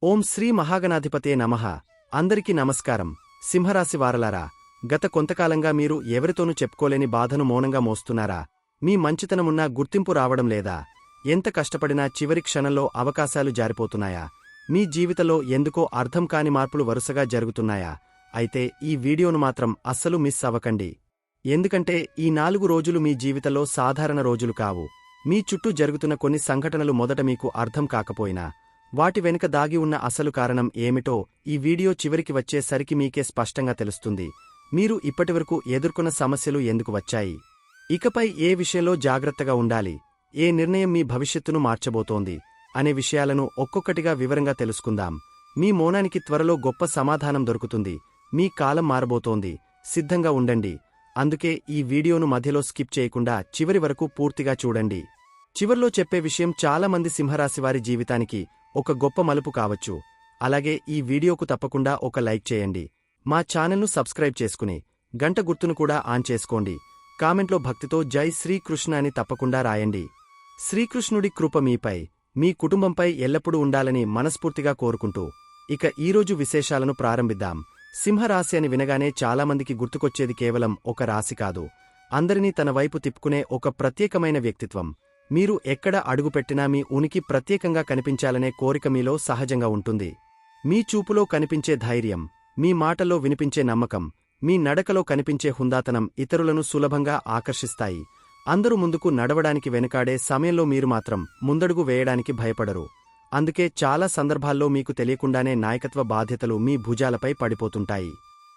ఓం శ్రీ మహాగణాధిపతే నమః. అందరికీ నమస్కారం. సింహరాశి వారలారా, గత కొంతకాలంగా మీరు ఎవరితోనూ చెప్పుకోలేని బాధను మౌనంగా మోస్తున్నారా? మీ మంచితనమున్నా గుర్తింపు రావడం లేదా? ఎంత కష్టపడినా చివరి క్షణంలో అవకాశాలు జారిపోతున్నాయా? మీ జీవితంలో ఎందుకో అర్థం కాని మార్పులు వరుసగా జరుగుతున్నాయా? అయితే ఈ వీడియోను మాత్రం అస్సలు మిస్ అవ్వకండి. ఎందుకంటే ఈ 4 రోజులు మీ జీవితంలో సాధారణ రోజులు కావు. మీ చుట్టూ జరుగుతున్న కొన్ని సంఘటనలు మొదట మీకు అర్థం కాకపోయినా, వాటి వెనుక దాగి ఉన్న అసలు కారణం ఏమిటో ఈ వీడియో చివరికి వచ్చేసరికి మీకే స్పష్టంగా తెలుస్తుంది. మీరు ఇప్పటివరకు ఎదుర్కొన్న సమస్యలు ఎందుకు వచ్చాయి? ఇకపై ఏ విషయంలో జాగ్రత్తగా ఉండాలి? ఏ నిర్ణయం మీ భవిష్యత్తును మార్చబోతోంది? అనే విషయాలను ఒక్కొక్కటిగా వివరంగా తెలుసుకుందాం. మీ మౌనానికి త్వరలో గొప్ప సమాధానం దొరుకుతుంది. మీ కాలం మారబోతోంది. సిద్ధంగా ఉండండి. అందుకే ఈ వీడియోను మధ్యలో స్కిప్ చేయకుండా చివరి వరకు పూర్తిగా చూడండి. చివర్లో చెప్పే విషయం చాలామంది సింహరాశివారి జీవితానికి ఒక గొప్ప మలుపు కావచ్చు. అలాగే ఈ వీడియోకు తప్పకుండా ఒక లైక్ చేయండి. మా ఛానల్ను సబ్స్క్రైబ్ చేసుకుని గంట గుర్తును కూడా ఆన్ చేసుకోండి. కామెంట్లో భక్తితో జై శ్రీకృష్ణ అని తప్పకుండా రాయండి. శ్రీకృష్ణుడి కృప మీపై, మీ కుటుంబంపై ఎల్లప్పుడూ ఉండాలని మనస్ఫూర్తిగా కోరుకుంటూ ఇక ఈరోజు విశేషాలను ప్రారంభిద్దాం. సింహరాశి అని వినగానే చాలామందికి గుర్తుకొచ్చేది కేవలం ఒక రాశి కాదు, అందరినీ తన వైపు తిప్పుకునే ఒక ప్రత్యేకమైన వ్యక్తిత్వం. మీరు ఎక్కడ అడుగుపెట్టినా మీ ఉనికి ప్రత్యేకంగా కనిపించాలనే కోరిక మీలో సహజంగా ఉంటుంది. మీ చూపులో కనిపించే ధైర్యం, మీ మాటల్లో వినిపించే నమ్మకం, మీ నడకలో కనిపించే హుందాతనం ఇతరులను సులభంగా ఆకర్షిస్తాయి. అందరూ ముందుకు నడవడానికి వెనుకాడే సమయంలో మీరు మాత్రం ముందడుగు వేయడానికి భయపడరు. అందుకే చాలా సందర్భాల్లో మీకు తెలియకుండానే నాయకత్వ బాధ్యతలు మీ భుజాలపై పడిపోతుంటాయి.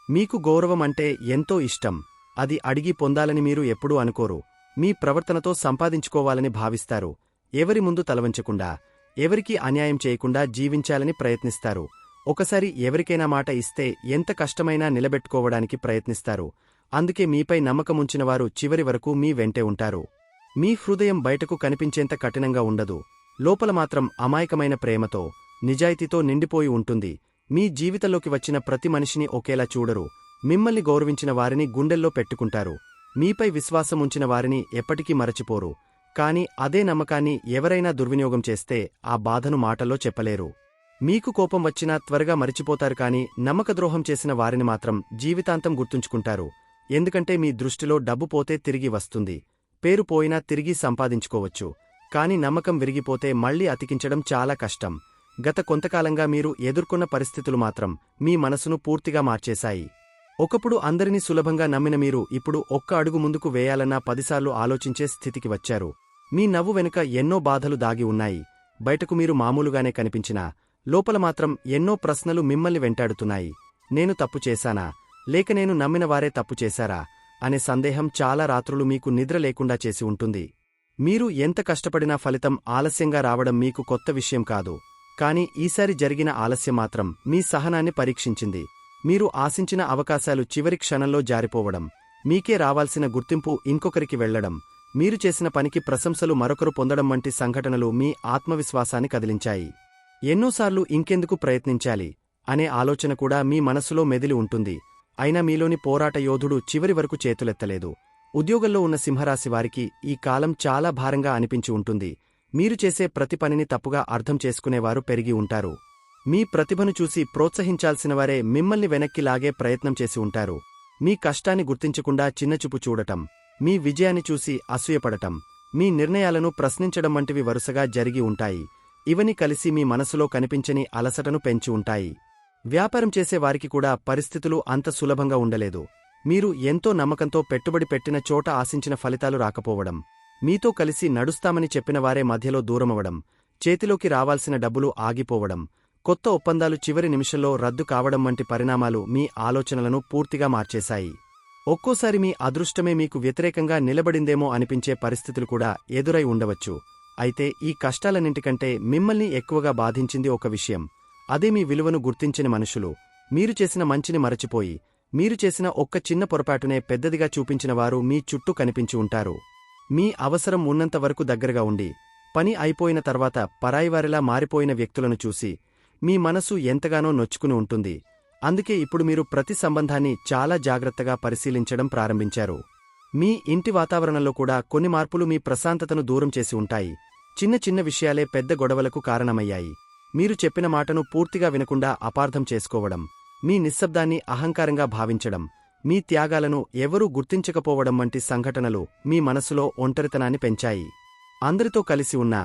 మీకు గౌరవం అంటే ఎంతో ఇష్టం. అది అడిగి పొందాలని మీరు ఎప్పుడూ అనుకోరు. మీ ప్రవర్తనతో సంపాదించుకోవాలని భావిస్తారు. ఎవరి ముందు తలవంచకుండా, ఎవరికీ అన్యాయం చేయకుండా జీవించాలని ప్రయత్నిస్తారు. ఒకసారి ఎవరికైనా మాట ఇస్తే ఎంత కష్టమైనా నిలబెట్టుకోవడానికి ప్రయత్నిస్తారు. అందుకే మీపై నమ్మకముంచినవారు చివరి వరకు మీ వెంటే ఉంటారు. మీ హృదయం బయటకు కనిపించేంత కఠినంగా ఉండదు. లోపల మాత్రం అమాయకమైన ప్రేమతో, నిజాయితీతో నిండిపోయి ఉంటుంది. మీ జీవితంలోకి వచ్చిన ప్రతి మనిషిని ఒకేలా చూడరు. మిమ్మల్ని గౌరవించిన వారిని గుండెల్లో పెట్టుకుంటారు. మీపై విశ్వాసం ఉంచిన వారిని ఎప్పటికీ మరచిపోరు. కాని అదే నమ్మకాన్ని ఎవరైనా దుర్వినియోగం చేస్తే ఆ బాధను మాటల్లో చెప్పలేరు. మీకు కోపం వచ్చినా త్వరగా మరిచిపోతారు, కాని నమ్మకద్రోహం చేసిన వారిని మాత్రం జీవితాంతం గుర్తుంచుకుంటారు. ఎందుకంటే మీ దృష్టిలో డబ్బు పోతే తిరిగి వస్తుంది, పేరు పోయినా తిరిగి సంపాదించుకోవచ్చు. కాని నమ్మకం విరిగిపోతే మళ్లీ అతికించడం చాలా కష్టం. గత కొంతకాలంగా మీరు ఎదుర్కొన్న పరిస్థితులు మాత్రం మీ మనసును పూర్తిగా మార్చేశాయి. ఒకప్పుడు అందరినీ సులభంగా నమ్మిన మీరు ఇప్పుడు ఒక్క అడుగు ముందుకు వేయాలన్నా 10 సార్లు ఆలోచించే స్థితికి వచ్చారు. మీ నవ్వు వెనుక ఎన్నో బాధలు దాగి ఉన్నాయి. బయటకు మీరు మామూలుగానే కనిపించినా లోపల మాత్రం ఎన్నో ప్రశ్నలు మిమ్మల్ని వెంటాడుతున్నాయి. నేను తప్పు చేశానా, లేక నేను నమ్మిన వారే తప్పు చేశారా అనే సందేహం చాలా రాత్రులు మీకు నిద్ర లేకుండా చేసి ఉంటుంది. మీరు ఎంత కష్టపడినా ఫలితం ఆలస్యంగా రావడం మీకు కొత్త విషయం కాదు. కాని ఈసారి జరిగిన ఆలస్యం మాత్రం మీ సహనాన్ని పరీక్షించింది. మీరు ఆశించిన అవకాశాలు చివరి క్షణంలో జారిపోవడం, మీకే రావాల్సిన గుర్తింపు ఇంకొకరికి వెళ్లడం, మీరు చేసిన పనికి ప్రశంసలు మరొకరు పొందడం వంటి సంఘటనలు మీ ఆత్మవిశ్వాసాన్ని కదిలించాయి. ఎన్నోసార్లు ఇంకెందుకు ప్రయత్నించాలి అనే ఆలోచన కూడా మీ మనసులో మెదిలి ఉంటుంది. అయినా మీలోని పోరాట యోధుడు చివరి వరకు చేతులెత్తలేదు. ఉద్యోగంలో ఉన్న సింహరాశి వారికి ఈ కాలం చాలా భారంగా అనిపించి ఉంటుంది. మీరు చేసే ప్రతి పనిని తప్పుగా అర్థం చేసుకునేవారు పెరిగి ఉంటారు. మీ ప్రతిభను చూసి ప్రోత్సహించాల్సినవారే మిమ్మల్ని వెనక్కి లాగే ప్రయత్నం చేసి ఉంటారు. మీ కష్టాన్ని గుర్తించకుండా చిన్నచూపు చూడటం, మీ విజయాన్ని చూసి అసూయపడటం, మీ నిర్ణయాలను ప్రశ్నించడం వంటివి వరుసగా జరిగి ఉంటాయి. ఇవన్నీ కలిసి మీ మనసులో కనిపించని అలసటను పెంచి ఉంటాయి. వ్యాపారం చేసే వారికి కూడా పరిస్థితులు అంత సులభంగా ఉండలేదు. మీరు ఎంతో నమ్మకంతో పెట్టుబడి పెట్టిన చోట ఆశించిన ఫలితాలు రాకపోవడం, మీతో కలిసి నడుస్తామని చెప్పిన వారే మధ్యలో దూరమవడం, చేతిలోకి రావాల్సిన డబ్బులు ఆగిపోవడం, కొత్త ఒప్పందాలు చివరి నిమిషంలో రద్దు కావడం వంటి పరిణామాలు మీ ఆలోచనలను పూర్తిగా మార్చేశాయి. ఒక్కోసారి మీ అదృష్టమే మీకు వ్యతిరేకంగా నిలబడిందేమో అనిపించే పరిస్థితులు కూడా ఎదురై ఉండవచ్చు. అయితే ఈ కష్టాలన్నింటికంటే మిమ్మల్ని ఎక్కువగా బాధించింది ఒక విషయం. అదే మీ విలువను గుర్తించిన మనుషులు. మీరు చేసిన మంచిని మరచిపోయి, మీరు చేసిన ఒక్క చిన్న పొరపాటునే పెద్దదిగా చూపించినవారు మీ చుట్టూ కనిపించి ఉంటారు. మీ అవసరం ఉన్నంతవరకు దగ్గరగా ఉండి, పని అయిపోయిన తర్వాత పరాయివారిలా మారిపోయిన వ్యక్తులను చూసి మీ మనసు ఎంతగానో నొచ్చుకుని ఉంటుంది. అందుకే ఇప్పుడు మీరు ప్రతి సంబంధాన్ని చాలా జాగ్రత్తగా పరిశీలించడం ప్రారంభించారు. మీ ఇంటి వాతావరణంలో కూడా కొన్ని మార్పులు మీ ప్రశాంతతను దూరం చేసి ఉంటాయి. చిన్న చిన్న విషయాలే పెద్ద గొడవలకు కారణమయ్యాయి. మీరు చెప్పిన మాటను పూర్తిగా వినకుండా అపార్థం చేసుకోవడం, మీ నిశ్శబ్దాన్ని అహంకారంగా భావించడం, మీ త్యాగాలను ఎవరూ గుర్తించకపోవడం వంటి సంఘటనలు మీ మనసులో ఒంటరితనాన్ని పెంచాయి. అందరితో కలిసి ఉన్నా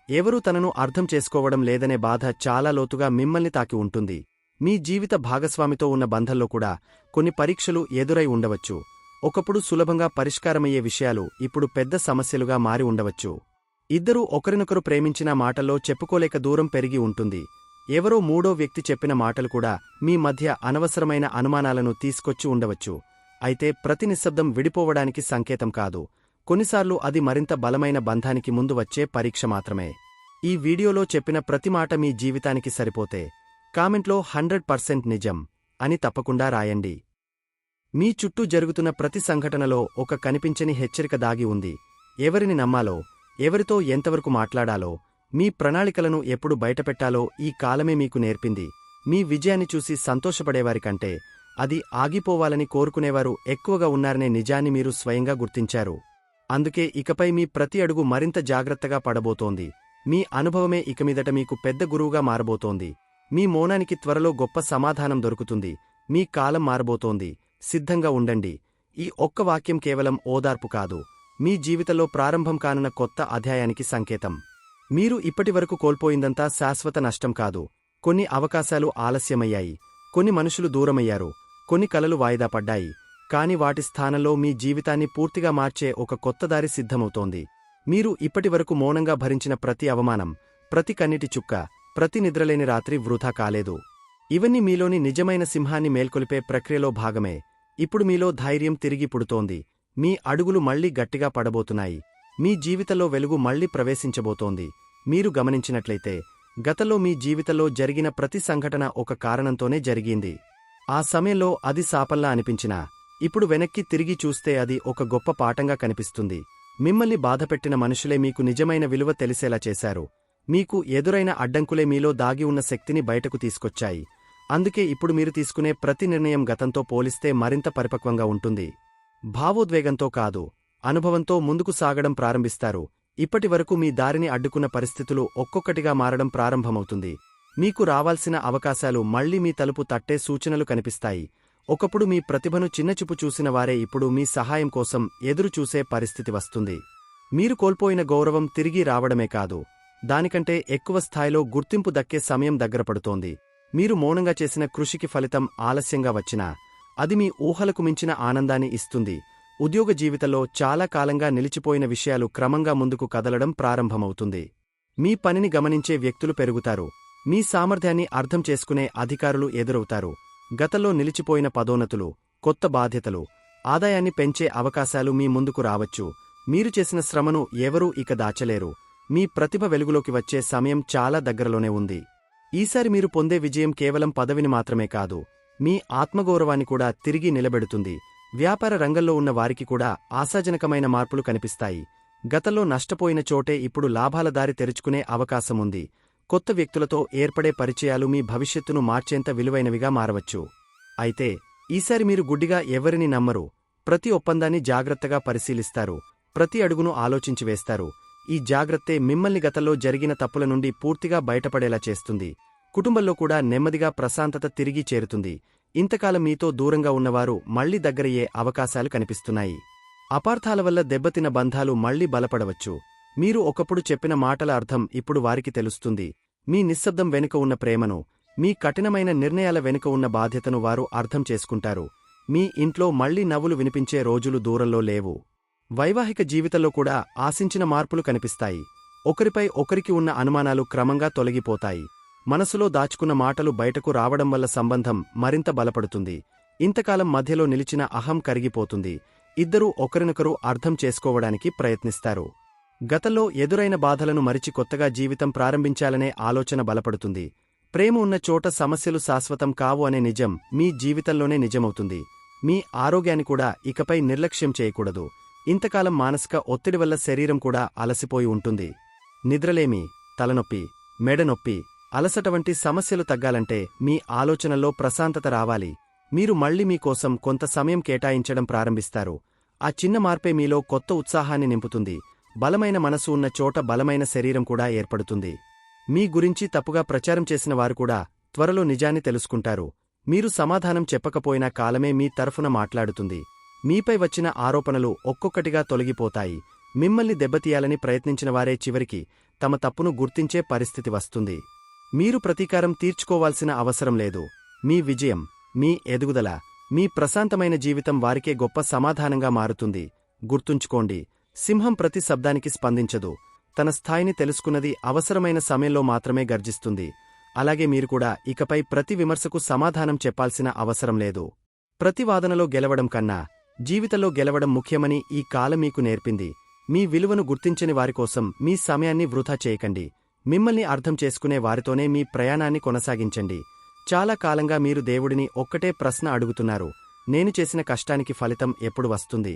ఎవరూ తనను అర్థం చేసుకోవడం లేదనే బాధ చాలా లోతుగా మిమ్మల్ని తాకి ఉంటుంది. మీ జీవిత భాగస్వామితో ఉన్న బంధంలో కూడా కొన్ని పరీక్షలు ఎదురై ఉండవచ్చు. ఒకప్పుడు సులభంగా పరిష్కారమయ్యే విషయాలు ఇప్పుడు పెద్ద సమస్యలుగా మారి ఉండవచ్చు. ఇద్దరూ ఒకరినొకరు ప్రేమించిన మాటల్లో చెప్పుకోలేక దూరం పెరిగి ఉంటుంది. ఎవరో మూడో వ్యక్తి చెప్పిన మాటలు కూడా మీ మధ్య అనవసరమైన అనుమానాలను తీసుకొచ్చి ఉండవచ్చు. అయితే ప్రతి నిశ్శబ్దం విడిపోవడానికి సంకేతం కాదు. కొన్నిసార్లు అది మరింత బలమైన బంధానికి ముందు వచ్చే పరీక్ష మాత్రమే. ఈ వీడియోలో చెప్పిన ప్రతి మాట మీ జీవితానికి సరిపోతే కామెంట్లో 100% నిజం అని తప్పకుండా రాయండి. మీ చుట్టూ జరుగుతున్న ప్రతి సంఘటనలో ఒక కనిపించని హెచ్చరిక దాగి ఉంది. ఎవరిని నమ్మాలో, ఎవరితో ఎంతవరకు మాట్లాడాలో, మీ ప్రణాళికలను ఎప్పుడు బయటపెట్టాలో ఈ కాలమే మీకు నేర్పింది. మీ విజయాన్ని చూసి సంతోషపడేవారికంటే అది ఆగిపోవాలని కోరుకునేవారు ఎక్కువగా ఉన్నారనే నిజాన్ని మీరు స్వయంగా గుర్తించారు. అందుకే ఇకపై మీ ప్రతి అడుగు మరింత జాగ్రత్తగా పడబోతోంది. మీ అనుభవమే ఇకమీదట మీకు పెద్ద గురువుగా మారబోతోంది. మీ మౌనానికి త్వరలో గొప్ప సమాధానం దొరుకుతుంది. మీ కాలం మారబోతోంది. సిద్ధంగా ఉండండి. ఈ ఒక్క వాక్యం కేవలం ఓదార్పు కాదు, మీ జీవితంలో ప్రారంభం కానున్న కొత్త అధ్యాయానికి సంకేతం. మీరు ఇప్పటివరకు కోల్పోయిందంతా శాశ్వత నష్టం కాదు. కొన్ని అవకాశాలు ఆలస్యమయ్యాయి, కొన్ని మనుషులు దూరమయ్యారు, కొన్ని కలలు వాయిదా పడ్డాయి. కాని వాటి స్థానంలో మీ జీవితాన్ని పూర్తిగా మార్చే ఒక కొత్త దారి సిద్ధమవుతోంది. మీరు ఇప్పటివరకు మౌనంగా భరించిన ప్రతి అవమానం, ప్రతి కన్నీటి చుక్క, ప్రతి నిద్రలేని రాత్రి వృధా కాలేదు. ఇవన్నీ మీలోని నిజమైన సింహాన్ని మేల్కొలిపే ప్రక్రియలో భాగమే. ఇప్పుడు మీలో ధైర్యం తిరిగి పుడుతోంది. మీ అడుగులు మళ్లీ గట్టిగా పడబోతున్నాయి. మీ జీవితంలో వెలుగు మళ్లీ ప్రవేశించబోతోంది. మీరు గమనించినట్లయితే గతంలో మీ జీవితంలో జరిగిన ప్రతి సంఘటన ఒక కారణంతోనే జరిగింది. ఆ సమయంలో అది శాపంలా అనిపించినా ఇప్పుడు వెనక్కి తిరిగి చూస్తే అది ఒక గొప్ప పాఠంగా కనిపిస్తుంది. మిమ్మల్ని బాధపెట్టిన మనుషులే మీకు నిజమైన విలువ తెలిసేలా చేశారు. మీకు ఎదురైన అడ్డంకులే మీలో దాగి ఉన్న శక్తిని బయటకు తీసుకొచ్చాయి. అందుకే ఇప్పుడు మీరు తీసుకునే ప్రతి నిర్ణయం గతంతో పోలిస్తే మరింత పరిపక్వంగా ఉంటుంది. భావోద్వేగంతో కాదు, అనుభవంతో ముందుకు సాగడం ప్రారంభిస్తారు. ఇప్పటివరకు మీ దారిని అడ్డుకున్న పరిస్థితులు ఒక్కొక్కటిగా మారడం ప్రారంభమవుతుంది. మీకు రావాల్సిన అవకాశాలు మళ్లీ మీ తలుపు తట్టే సూచనలు కనిపిస్తాయి. ఒకప్పుడు మీ ప్రతిభను చిన్నచూపు చూసిన వారే ఇప్పుడు మీ సహాయం కోసం ఎదురుచూసే పరిస్థితి వస్తుంది. మీరు కోల్పోయిన గౌరవం తిరిగి రావడమే కాదు, దానికంటే ఎక్కువ స్థాయిలో గుర్తింపు దక్కే సమయం దగ్గరపడుతోంది. మీరు మౌనంగా చేసిన కృషికి ఫలితం ఆలస్యంగా వచ్చినా అది మీ ఊహలకు మించిన ఆనందాన్ని ఇస్తుంది. ఉద్యోగ జీవితంలో చాలా కాలంగా నిలిచిపోయిన విషయాలు క్రమంగా ముందుకు కదలడం ప్రారంభమవుతుంది. మీ పనిని గమనించే వ్యక్తులు పెరుగుతారు. మీ సామర్థ్యాన్ని అర్థం చేసుకునే అధికారులు ఎదురవుతారు. గతంలో నిలిచిపోయిన పదోన్నతులు, కొత్త బాధ్యతలు, ఆదాయాన్ని పెంచే అవకాశాలు మీ ముందుకు రావచ్చు. మీరు చేసిన శ్రమను ఎవరూ ఇక దాచలేరు. మీ ప్రతిభ వెలుగులోకి వచ్చే సమయం చాలా దగ్గరలోనే ఉంది. ఈసారి మీరు పొందే విజయం కేవలం పదవిని మాత్రమే కాదు, మీ ఆత్మగౌరవాన్ని కూడా తిరిగి నిలబెడుతుంది. వ్యాపార రంగంలో ఉన్న వారికి కూడా ఆశాజనకమైన మార్పులు కనిపిస్తాయి. గతంలో నష్టపోయిన చోటే ఇప్పుడు లాభాల దారి తెరుచుకునే అవకాశముంది. కొత్త వ్యక్తులతో ఏర్పడే పరిచయాలు మీ భవిష్యత్తును మార్చేంత విలువైనవిగా మారవచ్చు. అయితే ఈసారి మీరు గుడ్డిగా ఎవరిని నమ్మరు. ప్రతి ఒప్పందాన్ని జాగ్రత్తగా పరిశీలిస్తారు. ప్రతి అడుగును ఆలోచించి వేస్తారు. ఈ జాగ్రత్తే మిమ్మల్ని గతంలో జరిగిన తప్పుల నుండి పూర్తిగా బయటపడేలా చేస్తుంది. కుటుంబంలో కూడా నెమ్మదిగా ప్రశాంతత తిరిగి చేరుతుంది. ఇంతకాలం మీతో దూరంగా ఉన్నవారు మళ్లీ దగ్గరయ్యే అవకాశాలు కనిపిస్తున్నాయి. అపార్థాల వల్ల దెబ్బతిన్న బంధాలు మళ్లీ బలపడవచ్చు. మీరు ఒకప్పుడు చెప్పిన మాటల అర్థం ఇప్పుడు వారికి తెలుస్తుంది. మీ నిశ్శబ్దం వెనుక ఉన్న ప్రేమను, మీ కఠినమైన నిర్ణయాల వెనుక ఉన్న బాధ్యతను వారు అర్థం చేసుకుంటారు. మీ ఇంట్లో మళ్లీ నవ్వులు వినిపించే రోజులు దూరంలో లేవు. వైవాహిక జీవితంలో కూడా ఆశించిన మార్పులు కనిపిస్తాయి. ఒకరిపై ఒకరికి ఉన్న అనుమానాలు క్రమంగా తొలగిపోతాయి. మనసులో దాచుకున్న మాటలు బయటకు రావడం వల్ల సంబంధం మరింత బలపడుతుంది. ఇంతకాలం మధ్యలో నిలిచిన అహం కరిగిపోతుంది. ఇద్దరూ ఒకరినొకరు అర్థం చేసుకోవడానికి ప్రయత్నిస్తారు. గతంలో ఎదురైన బాధలను మరిచి కొత్తగా జీవితం ప్రారంభించాలనే ఆలోచన బలపడుతుంది. ప్రేమ ఉన్న చోట సమస్యలు శాశ్వతం కావు అనే నిజం మీ జీవితంలోనే నిజమవుతుంది. మీ ఆరోగ్యాన్ని కూడా ఇకపై నిర్లక్ష్యం చేయకూడదు. ఇంతకాలం మానసిక ఒత్తిడి వల్ల శరీరం కూడా అలసిపోయి ఉంటుంది. నిద్రలేమి, తలనొప్పి, మెడనొప్పి, అలసట వంటి సమస్యలు తగ్గాలంటే మీ ఆలోచనల్లో ప్రశాంతత రావాలి. మీరు మళ్లీ మీకోసం కొంత సమయం కేటాయించడం ప్రారంభిస్తారు. ఆ చిన్న మార్పే మీలో కొత్త ఉత్సాహాన్ని నింపుతుంది. బలమైన మనసు ఉన్న చోట బలమైన శరీరం కూడా ఏర్పడుతుంది. మీ గురించి తప్పుగా ప్రచారం చేసిన వారు కూడా త్వరలో నిజాన్ని తెలుసుకుంటారు. మీరు సమాధానం చెప్పకపోయినా కాలమే మీ తరఫున మాట్లాడుతుంది. మీపై వచ్చిన ఆరోపణలు ఒక్కొక్కటిగా తొలగిపోతాయి. మిమ్మల్ని దెబ్బతీయాలని ప్రయత్నించిన వారే చివరికి తమ తప్పును గుర్తించే పరిస్థితి వస్తుంది. మీరు ప్రతీకారం తీర్చుకోవాల్సిన అవసరం లేదు. మీ విజయం, మీ ఎదుగుదల, మీ ప్రశాంతమైన జీవితం వారికే గొప్ప సమాధానంగా మారుతుంది. గుర్తుంచుకోండి, సింహం ప్రతి శబ్దానికి స్పందించదు. తన స్థాయిని తెలుసుకున్నది అవసరమైన సమయంలో మాత్రమే గర్జిస్తుంది. అలాగే మీరు కూడా ఇకపై ప్రతి విమర్శకు సమాధానం చెప్పాల్సిన అవసరం లేదు. ప్రతి వాదనలో గెలవడం కన్నా జీవితంలో గెలవడం ముఖ్యమని ఈ కాలం మీకు నేర్పింది. మీ విలువను గుర్తించని వారికోసం మీ సమయాన్ని వృధా చేయకండి. మిమ్మల్ని అర్థం చేసుకునే వారితోనే మీ ప్రయాణాన్ని కొనసాగించండి. చాలా కాలంగా మీరు దేవుడిని ఒక్కటే ప్రశ్న అడుగుతున్నారు: నేను చేసిన కష్టానికి ఫలితం ఎప్పుడు వస్తుంది?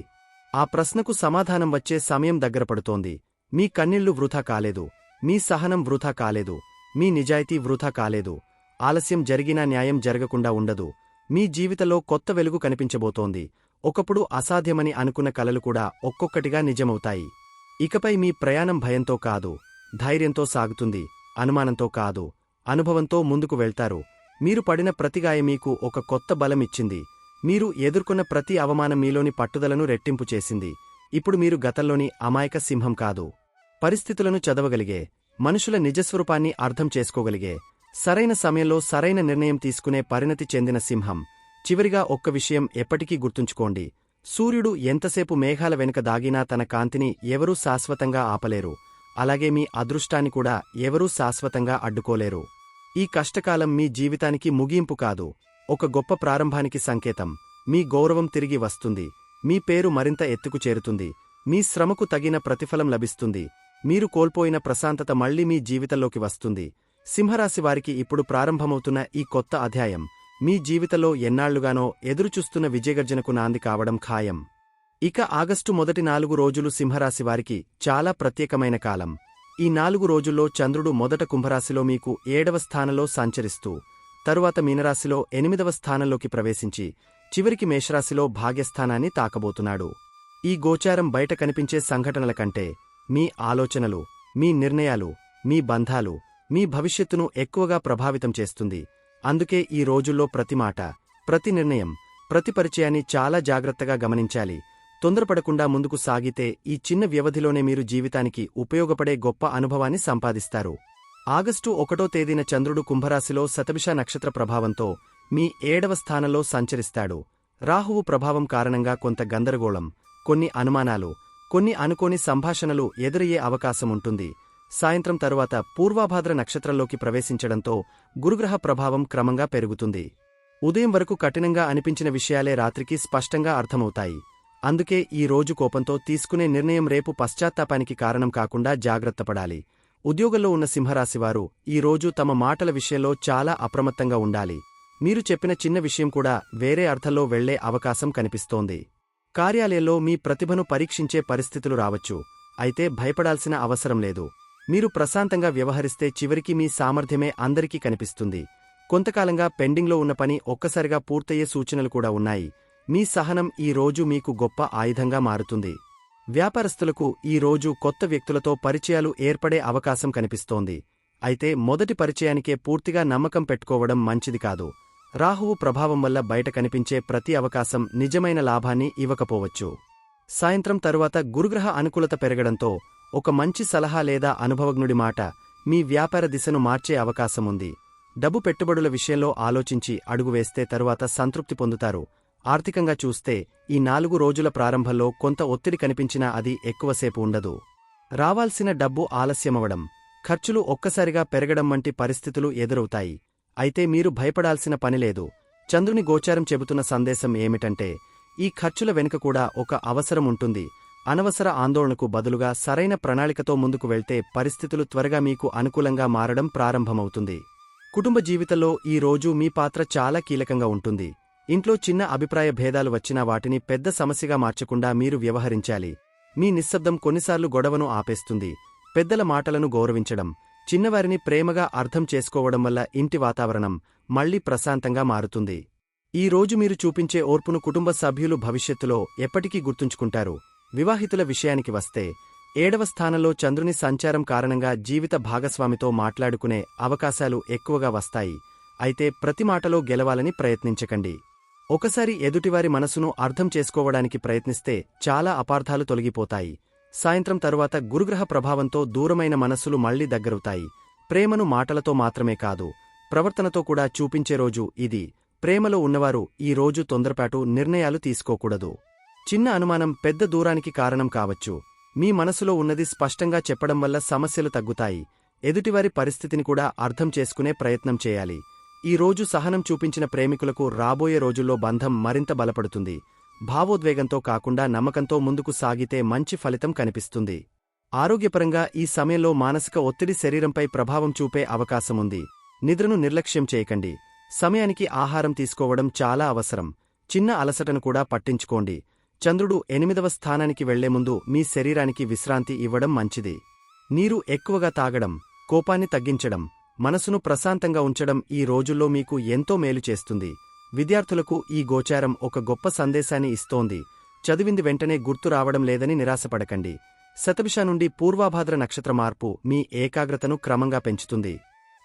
ఆ ప్రశ్నకు సమాధానం వచ్చే సమయం దగ్గరపడుతోంది. మీ కన్నీళ్లు వృధా కాలేదు. మీ సహనం వృధా కాలేదు. మీ నిజాయితీ వృధా కాలేదు. ఆలస్యం జరిగినా న్యాయం జరగకుండా ఉండదు. మీ జీవితంలో కొత్త వెలుగు కనిపించబోతోంది. ఒకప్పుడు అసాధ్యమని అనుకున్న కలలు కూడా ఒక్కొక్కటిగా నిజమవుతాయి. ఇకపై మీ ప్రయాణం భయంతో కాదు, ధైర్యంతో సాగుతుంది. అనుమానంతో కాదు, అనుభవంతో ముందుకు వెళ్తారు. మీరు పడిన ప్రతిగాయ మీకు ఒక కొత్త బలమిచ్చింది. మీరు ఎదుర్కొన్న ప్రతి అవమానం మీలోని పట్టుదలను రెట్టింపు చేసింది. ఇప్పుడు మీరు గతంలోని అమాయక సింహం కాదు. పరిస్థితులను చదవగలిగే, మనుషుల నిజస్వరూపాన్ని అర్థం చేసుకోగలిగే, సరైన సమయంలో సరైన నిర్ణయం తీసుకునే పరిణతి చెందిన సింహం. చివరిగా ఒక్క విషయం ఎప్పటికీ గుర్తుంచుకోండి: సూర్యుడు ఎంతసేపు మేఘాల వెనుక దాగినా తన కాంతిని ఎవరూ శాశ్వతంగా ఆపలేరు. అలాగే మీ అదృష్టాన్ని కూడా ఎవరూ శాశ్వతంగా అడ్డుకోలేరు. ఈ కష్టకాలం మీ జీవితానికి ముగింపు కాదు, ఒక గొప్ప ప్రారంభానికి సంకేతం. మీ గౌరవం తిరిగి వస్తుంది. మీ పేరు మరింత ఎత్తుకు చేరుతుంది. మీ శ్రమకు తగిన ప్రతిఫలం లభిస్తుంది. మీరు కోల్పోయిన ప్రశాంతత మళ్లీ మీ జీవితంలోకి వస్తుంది. సింహరాశివారికి ఇప్పుడు ప్రారంభమవుతున్న ఈ కొత్త అధ్యాయం మీ జీవితంలో ఎన్నాళ్లుగానో ఎదురుచూస్తున్న విజయగర్జనకు నాంది కావడం ఖాయం. ఇక ఆగస్టు మొదటి 4 రోజులు సింహరాశివారికి చాలా ప్రత్యేకమైన కాలం. ఈ 4 రోజుల్లో చంద్రుడు మొదట కుంభరాశిలో మీకు 7వ స్థానంలో సంచరిస్తూ, తరువాత మీనరాశిలో 8వ స్థానంలోకి ప్రవేశించి చివరికి మేషరాశిలో భాగ్యస్థానాన్ని తాకబోతున్నాడు. ఈ గోచారం బయట కనిపించే సంఘటనల కంటే మీ ఆలోచనలు, మీ నిర్ణయాలు, మీ బంధాలు, మీ భవిష్యత్తును ఎక్కువగా ప్రభావితం చేస్తుంది. అందుకే ఈ రోజుల్లో ప్రతి మాట, ప్రతి నిర్ణయం, ప్రతి పరిచయాన్ని చాలా జాగ్రత్తగా గమనించాలి. తొందరపడకుండా ముందుకు సాగితే ఈ చిన్న వ్యవధిలోనే మీరు జీవితానికి ఉపయోగపడే గొప్ప అనుభవాన్ని సంపాదిస్తారు. ఆగస్టు 1వ తేదీన చంద్రుడు కుంభరాశిలో శతభిష నక్షత్ర ప్రభావంతో మీ 7వ స్థానంలో సంచరిస్తాడు. రాహువు ప్రభావం కారణంగా కొంత గందరగోళం, కొన్ని అనుమానాలు, కొన్ని అనుకోని సంభాషణలు ఎదురయ్యే అవకాశముంటుంది. సాయంత్రం తరువాత పూర్వాభాద్ర నక్షత్రంలోకి ప్రవేశించడంతో గురుగ్రహ ప్రభావం క్రమంగా పెరుగుతుంది. ఉదయం వరకు కఠినంగా అనిపించిన విషయాలే రాత్రికి స్పష్టంగా అర్థమవుతాయి. అందుకే ఈ రోజు కోపంతో తీసుకునే నిర్ణయం రేపు పశ్చాత్తాపానికి కారణం కాకుండా జాగ్రత్తపడాలి. ఉద్యోగంలో ఉన్న సింహరాశివారు ఈ రోజు తమ మాటల విషయంలో చాలా అప్రమత్తంగా ఉండాలి. మీరు చెప్పిన చిన్న విషయం కూడా వేరే అర్థంలో వెళ్లే అవకాశం కనిపిస్తోంది. కార్యాలయంలో మీ ప్రతిభను పరీక్షించే పరిస్థితులు రావచ్చు. అయితే భయపడాల్సిన అవసరం లేదు. మీరు ప్రశాంతంగా వ్యవహరిస్తే చివరికి మీ సామర్థ్యమే అందరికీ కనిపిస్తుంది. కొంతకాలంగా పెండింగ్లో ఉన్న పని ఒక్కసారిగా పూర్తయ్యే సూచనలు కూడా ఉన్నాయి. మీ సహనం ఈ రోజు మీకు గొప్ప ఆయుధంగా మారుతుంది. వ్యాపారస్తులకు ఈ రోజు కొత్త వ్యక్తులతో పరిచయాలు ఏర్పడే అవకాశం కనిపిస్తోంది. అయితే మొదటి పరిచయానికే పూర్తిగా నమ్మకం పెట్టుకోవడం మంచిది కాదు. రాహువు ప్రభావం వల్ల బయట కనిపించే ప్రతి అవకాశం నిజమైన లాభాన్ని ఇవ్వకపోవచ్చు. సాయంత్రం తరువాత గురుగ్రహ అనుకూలత పెరగడంతో ఒక మంచి సలహా లేదా అనుభవజ్ఞుడి మాట మీ వ్యాపార దిశను మార్చే అవకాశముంది. డబ్బు పెట్టుబడుల విషయంలో ఆలోచించి అడుగువేస్తే తరువాత సంతృప్తి పొందుతారు. ఆర్థికంగా చూస్తే ఈ 4 రోజుల ప్రారంభంలో కొంత ఒత్తిడి కనిపించినా అది ఎక్కువసేపు ఉండదు. రావాల్సిన డబ్బు ఆలస్యమవడం, ఖర్చులు ఒక్కసారిగా పెరగడం వంటి పరిస్థితులు ఎదురవుతాయి. అయితే మీరు భయపడాల్సిన పనిలేదు. చంద్రుని గోచారం చెబుతున్న సందేశం ఏమిటంటే, ఈ ఖర్చుల వెనుక కూడా ఒక అవసరం ఉంటుంది. అనవసర ఆందోళనకు బదులుగా సరైన ప్రణాళికతో ముందుకు వెళ్తే పరిస్థితులు త్వరగా మీకు అనుకూలంగా మారడం ప్రారంభమవుతుంది. కుటుంబ జీవితంలో ఈ రోజు మీ పాత్ర చాలా కీలకంగా ఉంటుంది. ఇంట్లో చిన్న అభిప్రాయ భేదాలు వచ్చినా వాటిని పెద్ద సమస్యగా మార్చకుండా మీరు వ్యవహరించాలి. మీ నిశ్శబ్దం కొన్నిసార్లు గొడవను ఆపేస్తుంది. పెద్దల మాటలను గౌరవించడం, చిన్నవారిని ప్రేమగా అర్థం చేసుకోవడం వల్ల ఇంటి వాతావరణం మళ్లీ ప్రశాంతంగా మారుతుంది. ఈ రోజు మీరు చూపించే ఓర్పును కుటుంబ సభ్యులు భవిష్యత్తులో ఎప్పటికీ గుర్తుంచుకుంటారు. వివాహితుల విషయానికి వస్తే, 7వ స్థానంలో చంద్రుని సంచారం కారణంగా జీవిత భాగస్వామితో మాట్లాడుకునే అవకాశాలు ఎక్కువగా వస్తాయి. అయితే ప్రతి మాటలో గెలవాలని ప్రయత్నించకండి. ఒకసారి ఎదుటివారి మనసును అర్థం చేసుకోవడానికి ప్రయత్నిస్తే చాలా అపార్థాలు తొలగిపోతాయి. సాయంత్రం తరువాత గురుగ్రహ ప్రభావంతో దూరమైన మనస్సులు మళ్లీ దగ్గరవుతాయి. ప్రేమను మాటలతో మాత్రమే కాదు, ప్రవర్తనతో కూడా చూపించే రోజు ఇది. ప్రేమలో ఉన్నవారు ఈ రోజు తొందరపాటు నిర్ణయాలు తీసుకోకూడదు. చిన్న అనుమానం పెద్ద దూరానికి కారణం కావచ్చు. మీ మనసులో ఉన్నది స్పష్టంగా చెప్పడం వల్ల సమస్యలు తగ్గుతాయి. ఎదుటివారి పరిస్థితిని కూడా అర్థం చేసుకునే ప్రయత్నం చేయాలి. ఈ రోజు సహనం చూపించిన ప్రేమికులకు రాబోయే రోజుల్లో బంధం మరింత బలపడుతుంది. భావోద్వేగంతో కాకుండా నమ్మకంతో ముందుకు సాగితే మంచి ఫలితం కనిపిస్తుంది. ఆరోగ్యపరంగా ఈ సమయంలో మానసిక ఒత్తిడి శరీరంపై ప్రభావం చూపే అవకాశముంది. నిద్రను నిర్లక్ష్యం చేయకండి. సమయానికి ఆహారం తీసుకోవడం చాలా అవసరం. చిన్న అలసటను కూడా పట్టించుకోండి. చంద్రుడు 8వ స్థానానికి వెళ్లే ముందు మీ శరీరానికి విశ్రాంతి ఇవ్వడం మంచిది. నీరు ఎక్కువగా తాగడం, కోపాన్ని తగ్గించడం, మనసును ప్రశాంతంగా ఉంచడం ఈ రోజుల్లో మీకు ఎంతో మేలు చేస్తుంది. విద్యార్థులకు ఈ గోచారం ఒక గొప్ప సందేశాన్ని ఇస్తోంది. చదివింది వెంటనే గుర్తు రావడం లేదని నిరాశపడకండి. శతభిష నుండి పూర్వాభాద్ర నక్షత్ర మార్పు మీ ఏకాగ్రతను క్రమంగా పెంచుతుంది.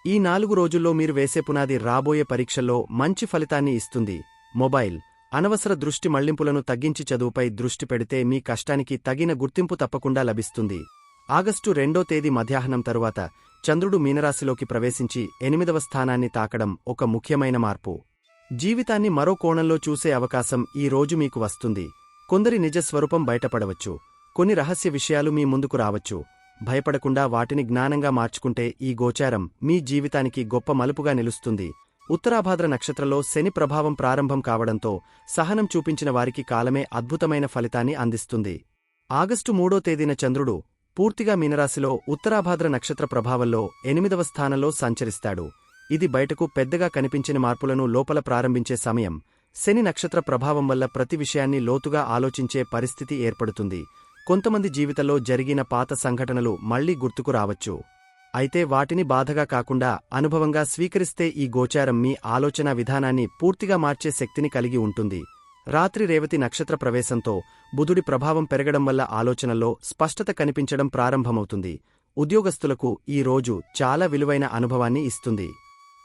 ఈ 4 రోజుల్లో మీరు వేసే పునాది రాబోయే పరీక్షల్లో మంచి ఫలితాన్ని ఇస్తుంది. మొబైల్, అనవసర దృష్టి మళ్లింపులను తగ్గించి చదువుపై దృష్టి పెడితే మీ కష్టానికి తగిన గుర్తింపు తప్పకుండా లభిస్తుంది. ఆగస్టు 2వ తేదీ మధ్యాహ్నం తరువాత చంద్రుడు మీనరాశిలోకి ప్రవేశించి 8వ స్థానాన్ని తాకడం ఒక ముఖ్యమైన మార్పు. జీవితాన్ని మరో కోణంలో చూసే అవకాశం ఈ రోజు మీకు వస్తుంది. కొందరి నిజస్వరూపం బయటపడవచ్చు. కొన్ని రహస్య విషయాలు మీ ముందుకు రావచ్చు. భయపడకుండా వాటిని జ్ఞానంగా మార్చుకుంటే ఈ గోచారం మీ జీవితానికి గొప్ప మలుపుగా నిలుస్తుంది. ఉత్తరాభాద్ర నక్షత్రంలో శని ప్రభావం ప్రారంభం కావడంతో సహనం చూపించిన వారికి కాలమే అద్భుతమైన ఫలితాన్ని అందిస్తుంది. ఆగస్టు 3వ తేదీన చంద్రుడు పూర్తిగా మీనరాశిలో ఉత్తరాభాద్ర నక్షత్ర ప్రభావంలో 8వ స్థానంలో సంచరిస్తాడు. ఇది బయటకు పెద్దగా కనిపించని మార్పులను లోపల ప్రారంభించే సమయం. శని నక్షత్ర ప్రభావం వల్ల ప్రతి విషయాన్ని లోతుగా ఆలోచించే పరిస్థితి ఏర్పడుతుంది. కొంతమంది జీవితంలో జరిగిన పాత సంఘటనలు మళ్లీ గుర్తుకు రావచ్చు. అయితే వాటిని బాధగా కాకుండా అనుభవంగా స్వీకరిస్తే ఈ గోచారం మీ ఆలోచనా విధానాన్ని పూర్తిగా మార్చే శక్తిని కలిగి ఉంటుంది. రాత్రి రేవతి నక్షత్ర ప్రవేశంతో బుధుడి ప్రభావం పెరగడం వల్ల ఆలోచనల్లో స్పష్టత కనిపించడం ప్రారంభమవుతుంది. ఉద్యోగస్తులకు ఈ రోజు చాలా విలువైన అనుభవాన్ని ఇస్తుంది.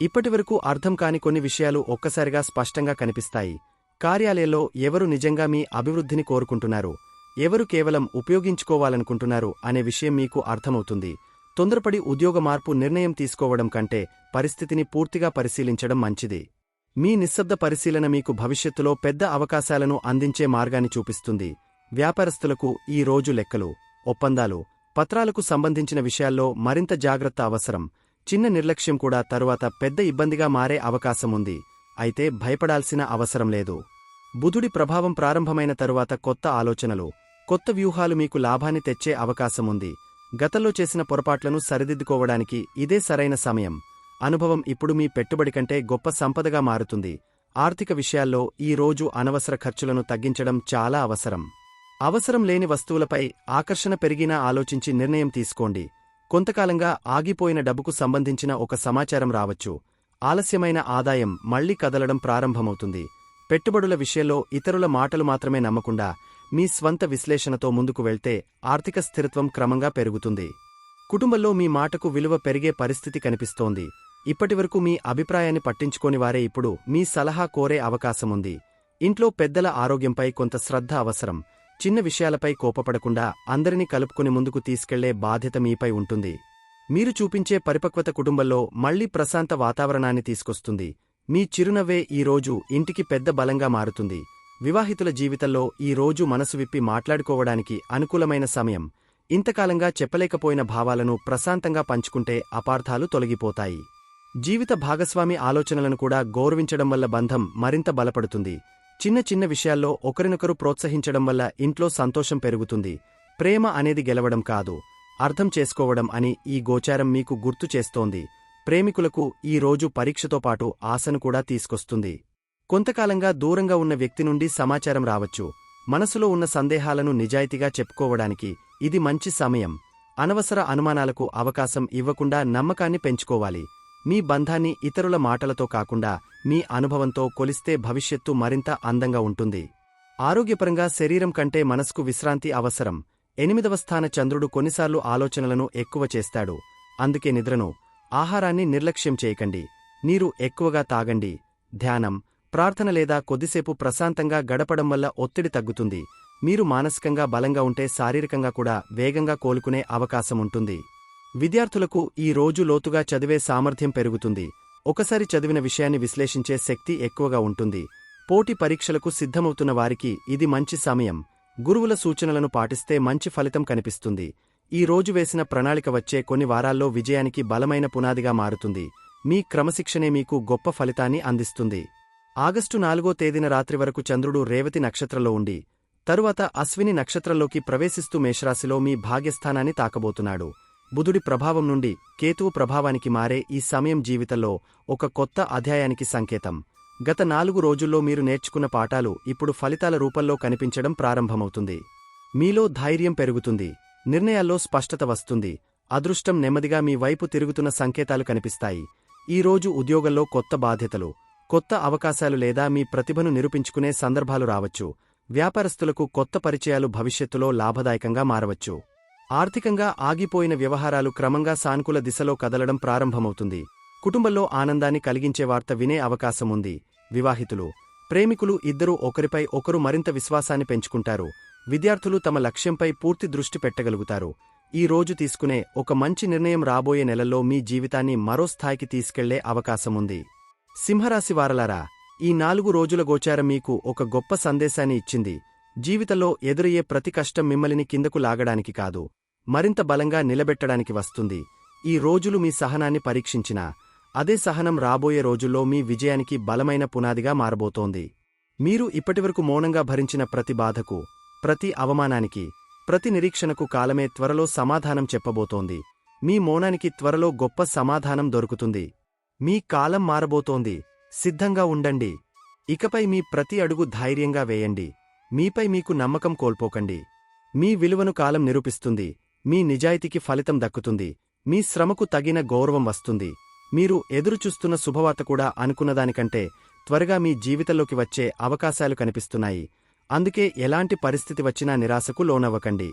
ఇప్పటివరకు అర్థం కాని కొన్ని విషయాలు ఒక్కసారిగా స్పష్టంగా కనిపిస్తాయి. కార్యాలయంలో ఎవరు నిజంగా మీ అభివృద్ధిని కోరుకుంటున్నారు, ఎవరు కేవలం ఉపయోగించుకోవాలనుకుంటున్నారు అనే విషయం మీకు అర్థమవుతుంది. తొందరపడి ఉద్యోగ మార్పు నిర్ణయం తీసుకోవడం కంటే పరిస్థితిని పూర్తిగా పరిశీలించడం మంచిది. మీ నిశ్శబ్ద పరిశీలన మీకు భవిష్యత్తులో పెద్ద అవకాశాలను అందించే మార్గాన్ని చూపిస్తుంది. వ్యాపారస్తులకు ఈ రోజు లెక్కలు, ఒప్పందాలు, పత్రాలకు సంబంధించిన విషయాల్లో మరింత జాగ్రత్త అవసరం. చిన్న నిర్లక్ష్యం కూడా తరువాత పెద్ద ఇబ్బందిగా మారే అవకాశముంది. అయితే భయపడాల్సిన అవసరం లేదు. బుధుడి ప్రభావం ప్రారంభమైన తరువాత కొత్త ఆలోచనలు, కొత్త వ్యూహాలు మీకు లాభాన్ని తెచ్చే అవకాశముంది. గతంలో చేసిన పొరపాట్లను సరిదిద్దుకోవడానికి ఇదే సరైన సమయం. అనుభవం ఇప్పుడు మీ పెట్టుబడి కంటే గొప్ప సంపదగా మారుతుంది. ఆర్థిక విషయాల్లో ఈ రోజు అనవసర ఖర్చులను తగ్గించడం చాలా అవసరం. అవసరం లేని వస్తువులపై ఆకర్షణ పెరిగినా ఆలోచించి నిర్ణయం తీసుకోండి. కొంతకాలంగా ఆగిపోయిన డబ్బుకు సంబంధించిన ఒక సమాచారం రావచ్చు. ఆలస్యమైన ఆదాయం మళ్లీ కదలడం ప్రారంభమవుతుంది. పెట్టుబడుల విషయంలో ఇతరుల మాటలు మాత్రమే నమ్మకుండా మీ స్వంత విశ్లేషణతో ముందుకు వెళ్తే ఆర్థిక స్థిరత్వం క్రమంగా పెరుగుతుంది. కుటుంబంలో మీ మాటకు విలువ పెరిగే పరిస్థితి కనిపిస్తోంది. ఇప్పటివరకు మీ అభిప్రాయాన్ని పట్టించుకోని వారే ఇప్పుడు మీ సలహా కోరే అవకాశముంది. ఇంట్లో పెద్దల ఆరోగ్యంపై కొంత శ్రద్ధ అవసరం. చిన్న విషయాలపై కోపపడకుండా అందరినీ కలుపుకుని ముందుకు తీసుకెళ్లే బాధ్యత మీపై ఉంటుంది. మీరు చూపించే పరిపక్వత కుటుంబంలో మళ్లీ ప్రశాంత వాతావరణాన్ని తీసుకొస్తుంది. మీ చిరునవ్వే ఈ రోజు ఇంటికి పెద్ద బలంగా మారుతుంది. వివాహితుల జీవితంలో ఈ రోజు మనసు విప్పి మాట్లాడుకోవడానికి అనుకూలమైన సమయం. ఇంతకాలంగా చెప్పలేకపోయిన భావాలను ప్రశాంతంగా పంచుకుంటే అపార్థాలు తొలగిపోతాయి. జీవిత భాగస్వామి ఆలోచనలను కూడా గౌరవించడం వల్ల బంధం మరింత బలపడుతుంది. చిన్న చిన్న విషయాల్లో ఒకరినొకరు ప్రోత్సహించడం వల్ల ఇంట్లో సంతోషం పెరుగుతుంది. ప్రేమ అనేది గెలవడం కాదు, అర్థం చేసుకోవడం అని ఈ గోచారం మీకు గుర్తు చేస్తోంది. ప్రేమికులకు ఈ రోజు పరీక్షతో పాటు ఆశను కూడా తీసుకొస్తుంది. కొంతకాలంగా దూరంగా ఉన్న వ్యక్తి నుండి సమాచారం రావచ్చు. మనసులో ఉన్న సందేహాలను నిజాయితీగా చెప్పుకోవడానికి ఇది మంచి సమయం. అనవసర అనుమానాలకు అవకాశం ఇవ్వకుండా నమ్మకాన్ని పెంచుకోవాలి. మీ బంధాన్ని ఇతరుల మాటలతో కాకుండా మీ అనుభవంతో కొలిస్తే భవిష్యత్తు మరింత అందంగా ఉంటుంది. ఆరోగ్యపరంగా శరీరం కంటే మనసుకు విశ్రాంతి అవసరం. 8వ స్థాన చంద్రుడు కొన్నిసార్లు ఆలోచనలను ఎక్కువ చేస్తాడు. అందుకే నిద్రను, ఆహారాన్ని నిర్లక్ష్యం చేయకండి. నీరు ఎక్కువగా తాగండి. ధ్యానం, ప్రార్థన లేదా కొద్దిసేపు ప్రశాంతంగా గడపడం వల్ల ఒత్తిడి తగ్గుతుంది. మీరు మానసికంగా బలంగా ఉంటే శారీరకంగా కూడా వేగంగా కోలుకునే అవకాశముంటుంది. విద్యార్థులకు ఈ రోజు లోతుగా చదివే సామర్థ్యం పెరుగుతుంది. ఒకసారి చదివిన విషయాన్ని విశ్లేషించే శక్తి ఎక్కువగా ఉంటుంది. పోటీ పరీక్షలకు సిద్ధమవుతున్న వారికి ఇది మంచి సమయం. గురువుల సూచనలను పాటిస్తే మంచి ఫలితం కనిపిస్తుంది. ఈ రోజు వేసిన ప్రణాళిక వచ్చే కొన్ని వారాల్లో విజయానికి బలమైన పునాదిగా మారుతుంది. మీ క్రమశిక్షణే మీకు గొప్ప ఫలితాన్ని అందిస్తుంది. ఆగస్టు 4వ తేదీన రాత్రి వరకు చంద్రుడు రేవతి నక్షత్రంలో ఉండి, తరువాత అశ్విని నక్షత్రంలోకి ప్రవేశిస్తూ మేషరాశిలో మీ భాగ్యస్థానాన్ని తాకబోతున్నాడు. బుధుడి ప్రభావం నుండి కేతువు ప్రభావానికి మారే ఈ సమయం జీవితంలో ఒక కొత్త అధ్యాయానికి సంకేతం. గత 4 రోజుల్లో మీరు నేర్చుకున్న పాఠాలు ఇప్పుడు ఫలితాల రూపంలో కనిపించడం ప్రారంభమవుతుంది. మీలో ధైర్యం పెరుగుతుంది. నిర్ణయాల్లో స్పష్టత వస్తుంది. అదృష్టం నెమ్మదిగా మీ వైపు తిరుగుతున్న సంకేతాలు కనిపిస్తాయి. ఈ రోజు ఉద్యోగంలో కొత్త బాధ్యతలు, కొత్త అవకాశాలు లేదా మీ ప్రతిభను నిరూపించుకునే సందర్భాలు రావచ్చు. వ్యాపారస్తులకు కొత్త పరిచయాలు భవిష్యత్తులో లాభదాయకంగా మారవచ్చు. ఆర్థికంగా ఆగిపోయిన వ్యవహారాలు క్రమంగా సానుకూల దిశలో కదలడం ప్రారంభమవుతుంది. కుటుంబంలో ఆనందాన్ని కలిగించే వార్త వినే అవకాశముంది. వివాహితులు, ప్రేమికులు ఇద్దరూ ఒకరిపై ఒకరు మరింత విశ్వాసాన్ని పెంచుకుంటారు. విద్యార్థులు తమ లక్ష్యంపై పూర్తి దృష్టి పెట్టగలుగుతారు. ఈ రోజు తీసుకునే ఒక మంచి నిర్ణయం రాబోయే నెలల్లో మీ జీవితాన్ని మరో స్థాయికి తీసుకెళ్లే అవకాశముంది. సింహరాశి వారలారా, ఈ 4 రోజుల గోచారం మీకు ఒక గొప్ప సందేశాన్ని ఇచ్చింది. జీవితంలో ఎదురయ్యే ప్రతి కష్టం మిమ్మల్ని కిందకు లాగడానికి కాదు, మరింత బలంగా నిలబెట్టడానికి వస్తుంది. ఈ రోజులు మీ సహనాన్ని పరీక్షించినా, అదే సహనం రాబోయే రోజుల్లో మీ విజయానికి బలమైన పునాదిగా మారబోతోంది. మీరు ఇప్పటివరకు మౌనంగా భరించిన ప్రతి బాధకు, ప్రతి అవమానానికి, ప్రతి నిరీక్షణకు కాలమే త్వరలో సమాధానం చెప్పబోతోంది. మీ మౌనానికి త్వరలో గొప్ప సమాధానం దొరుకుతుంది. మీ కాలం మారబోతోంది. సిద్ధంగా ఉండండి. ఇకపై మీ ప్రతి అడుగు ధైర్యంగా వేయండి. మీపై మీకు నమ్మకం కోల్పోకండి. మీ విలువను కాలం నిరూపిస్తుంది. మీ నిజాయితీకి ఫలితం దక్కుతుంది. మీ శ్రమకు తగిన గౌరవం వస్తుంది. మీరు ఎదురుచూస్తున్న శుభవార్త కూడా అనుకున్నదానికంటే త్వరగా మీ జీవితంలోకి వచ్చే అవకాశాలు కనిపిస్తున్నాయి. అందుకే ఎలాంటి పరిస్థితి వచ్చినా నిరాశకు లోనవ్వకండి.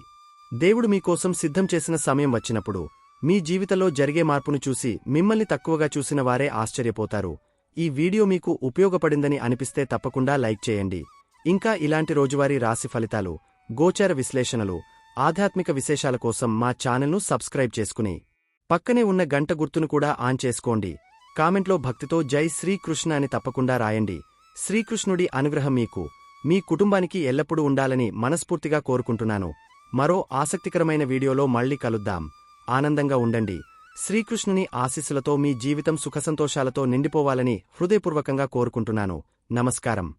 దేవుడు మీకోసం సిద్ధం చేసిన సమయం వచ్చినప్పుడు మీ జీవితంలో జరిగే మార్పును చూసి మిమ్మల్ని తక్కువగా చూసిన వారే ఆశ్చర్యపోతారు. ఈ వీడియో మీకు ఉపయోగపడిందని అనిపిస్తే తప్పకుండా లైక్ చేయండి. ఇంకా ఇలాంటి రోజువారీ రాశి ఫలితాలు, గోచార విశ్లేషణలు, ఆధ్యాత్మిక విశేషాల కోసం మా ఛానల్ను సబ్స్క్రైబ్ చేసుకుని పక్కనే ఉన్న గంట గుర్తును కూడా ఆన్ చేసుకోండి. కామెంట్లో భక్తితో జై శ్రీకృష్ణ అని తప్పకుండా రాయండి. శ్రీకృష్ణుడి అనుగ్రహం మీకు, మీ కుటుంబానికి ఎల్లప్పుడూ ఉండాలని మనస్ఫూర్తిగా కోరుకుంటున్నాను. మరో ఆసక్తికరమైన వీడియోలో మళ్ళీ కలుద్దాం. ఆనందంగా ఉండండి. శ్రీకృష్ణుని ఆశీస్సులతో మీ జీవితం సుఖసంతోషాలతో నిండిపోవాలని హృదయపూర్వకంగా కోరుకుంటున్నాను. నమస్కారం.